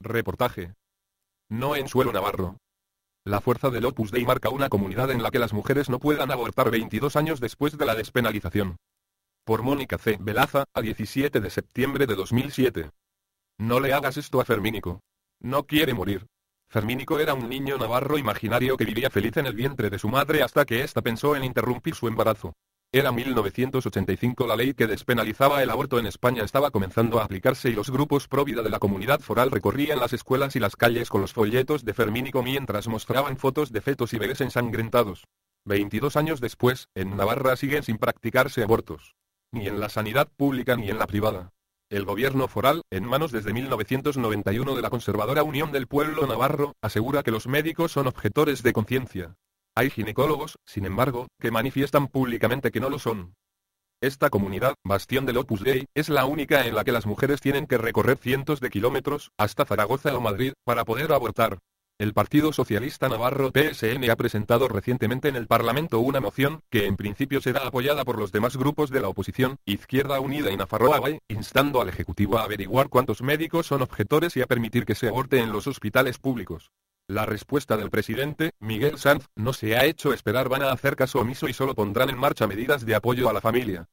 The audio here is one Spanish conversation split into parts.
Reportaje. No en suelo navarro. La fuerza del Opus Dei marca una comunidad en la que las mujeres no puedan abortar 22 años después de la despenalización. Por Mónica C. Velaza, a 17 de septiembre de 2007. No le hagas esto a Fermínico. No quiere morir. Fermínico era un niño navarro imaginario que vivía feliz en el vientre de su madre hasta que ésta pensó en interrumpir su embarazo. Era 1985, la ley que despenalizaba el aborto en España estaba comenzando a aplicarse y los grupos pro vida de la comunidad foral recorrían las escuelas y las calles con los folletos de Fermínico mientras mostraban fotos de fetos y bebés ensangrentados. 22 años después, en Navarra siguen sin practicarse abortos. Ni en la sanidad pública ni en la privada. El gobierno foral, en manos desde 1991 de la conservadora Unión del Pueblo Navarro, asegura que los médicos son objetores de conciencia. Hay ginecólogos, sin embargo, que manifiestan públicamente que no lo son. Esta comunidad, bastión del Opus Dei, es la única en la que las mujeres tienen que recorrer cientos de kilómetros, hasta Zaragoza o Madrid, para poder abortar. El Partido Socialista Navarro PSN ha presentado recientemente en el Parlamento una moción, que en principio será apoyada por los demás grupos de la oposición, Izquierda Unida y Nafarroa BAE, instando al Ejecutivo a averiguar cuántos médicos son objetores y a permitir que se aborte en los hospitales públicos. La respuesta del presidente, Miguel Sanz, no se ha hecho esperar. Van a hacer caso omiso y solo pondrán en marcha medidas de apoyo a la familia.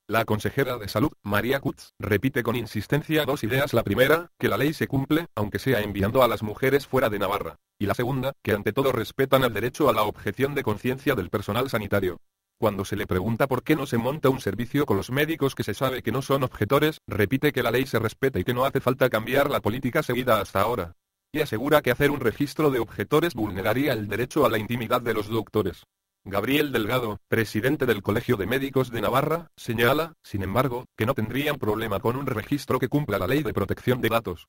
La consejera de Salud, María Kutz, repite con insistencia dos ideas: la primera, que la ley se cumple, aunque sea enviando a las mujeres fuera de Navarra, y la segunda, que ante todo respetan el derecho a la objeción de conciencia del personal sanitario. Cuando se le pregunta por qué no se monta un servicio con los médicos que se sabe que no son objetores, repite que la ley se respeta y que no hace falta cambiar la política seguida hasta ahora. Y asegura que hacer un registro de objetores vulneraría el derecho a la intimidad de los doctores. Gabriel Delgado, presidente del Colegio de Médicos de Navarra, señala, sin embargo, que no tendrían problema con un registro que cumpla la ley de protección de datos.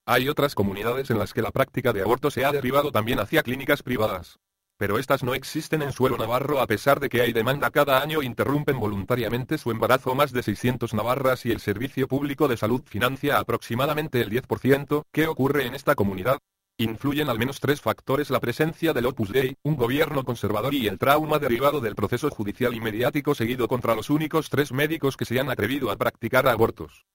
Hay otras comunidades en las que la práctica de aborto se ha derivado también hacia clínicas privadas. Pero estas no existen en suelo navarro a pesar de que hay demanda cada año. Interrumpen voluntariamente su embarazo más de 600 navarras y el Servicio Público de Salud financia aproximadamente el 10%. ¿Qué ocurre en esta comunidad? Influyen al menos tres factores: la presencia del Opus Dei, un gobierno conservador y el trauma derivado del proceso judicial y mediático seguido contra los únicos 3 médicos que se han atrevido a practicar abortos.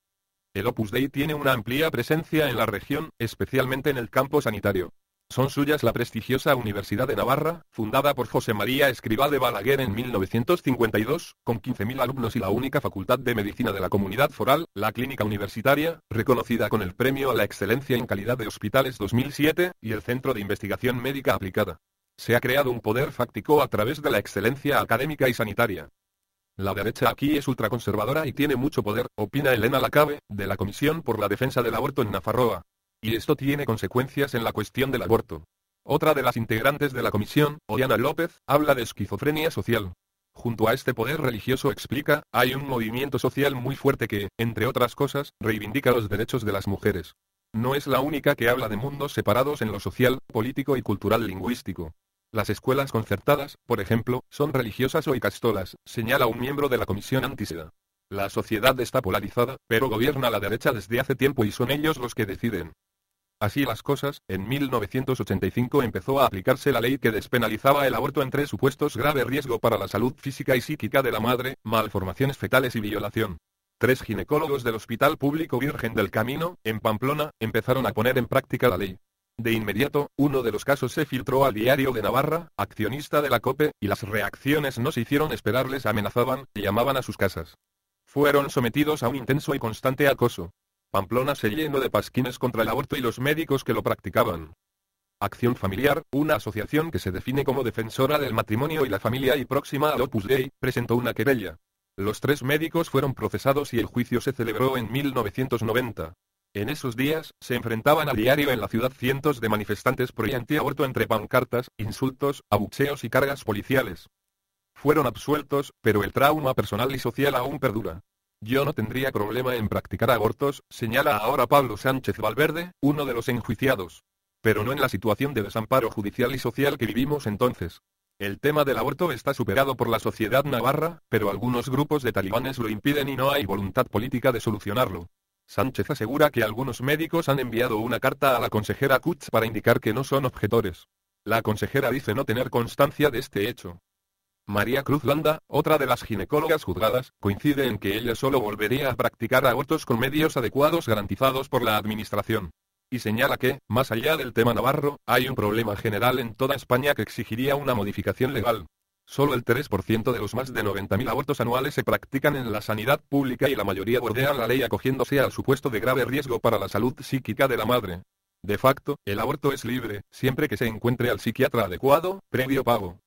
El Opus Dei tiene una amplia presencia en la región, especialmente en el campo sanitario. Son suyas la prestigiosa Universidad de Navarra, fundada por José María Escrivá de Balaguer en 1952, con 15.000 alumnos, y la única facultad de medicina de la comunidad foral, la Clínica Universitaria, reconocida con el Premio a la Excelencia en Calidad de Hospitales 2007, y el Centro de Investigación Médica Aplicada. Se ha creado un poder fáctico a través de la excelencia académica y sanitaria. La derecha aquí es ultraconservadora y tiene mucho poder, opina Elena Lacabe, de la Comisión por la Defensa del Aborto en Nafarroa. Y esto tiene consecuencias en la cuestión del aborto. Otra de las integrantes de la comisión, Oriana López, habla de esquizofrenia social. Junto a este poder religioso, explica, hay un movimiento social muy fuerte que, entre otras cosas, reivindica los derechos de las mujeres. No es la única que habla de mundos separados en lo social, político y cultural lingüístico. Las escuelas concertadas, por ejemplo, son religiosas o icastolas, señala un miembro de la comisión antiseda. La sociedad está polarizada, pero gobierna la derecha desde hace tiempo y son ellos los que deciden. Así las cosas, en 1985 empezó a aplicarse la ley que despenalizaba el aborto en 3 supuestos: grave riesgo para la salud física y psíquica de la madre, malformaciones fetales y violación. 3 ginecólogos del Hospital Público Virgen del Camino, en Pamplona, empezaron a poner en práctica la ley. De inmediato, uno de los casos se filtró al Diario de Navarra, accionista de la COPE, y las reacciones no se hicieron esperar. Les amenazaban, llamaban a sus casas. Fueron sometidos a un intenso y constante acoso. Pamplona se llenó de pasquines contra el aborto y los médicos que lo practicaban. Acción Familiar, una asociación que se define como defensora del matrimonio y la familia y próxima al Opus Dei, presentó una querella. Los 3 médicos fueron procesados y el juicio se celebró en 1990. En esos días, se enfrentaban a diario en la ciudad cientos de manifestantes pro y antiaborto entre pancartas, insultos, abucheos y cargas policiales. Fueron absueltos, pero el trauma personal y social aún perdura. Yo no tendría problema en practicar abortos, señala ahora Pablo Sánchez Valverde, uno de los enjuiciados. Pero no en la situación de desamparo judicial y social que vivimos entonces. El tema del aborto está superado por la sociedad navarra, pero algunos grupos de talibanes lo impiden y no hay voluntad política de solucionarlo. Sánchez asegura que algunos médicos han enviado una carta a la consejera Kutz para indicar que no son objetores. La consejera dice no tener constancia de este hecho. María Cruz Landa, otra de las ginecólogas juzgadas, coincide en que ella solo volvería a practicar abortos con medios adecuados garantizados por la administración. Y señala que, más allá del tema navarro, hay un problema general en toda España que exigiría una modificación legal. Solo el 3% de los más de 90.000 abortos anuales se practican en la sanidad pública y la mayoría bordean la ley acogiéndose al supuesto de grave riesgo para la salud psíquica de la madre. De facto, el aborto es libre, siempre que se encuentre al psiquiatra adecuado, previo pago.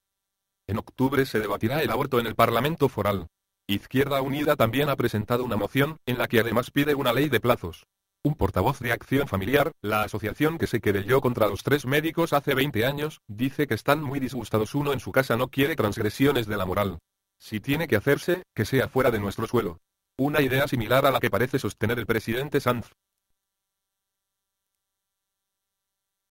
En octubre se debatirá el aborto en el Parlamento Foral. Izquierda Unida también ha presentado una moción, en la que además pide una ley de plazos. Un portavoz de Acción Familiar, la asociación que se querelló contra los 3 médicos hace 20 años, dice que están muy disgustados. Uno en su casa no quiere transgresiones de la moral. Si tiene que hacerse, que sea fuera de nuestro suelo. Una idea similar a la que parece sostener el presidente Sanz.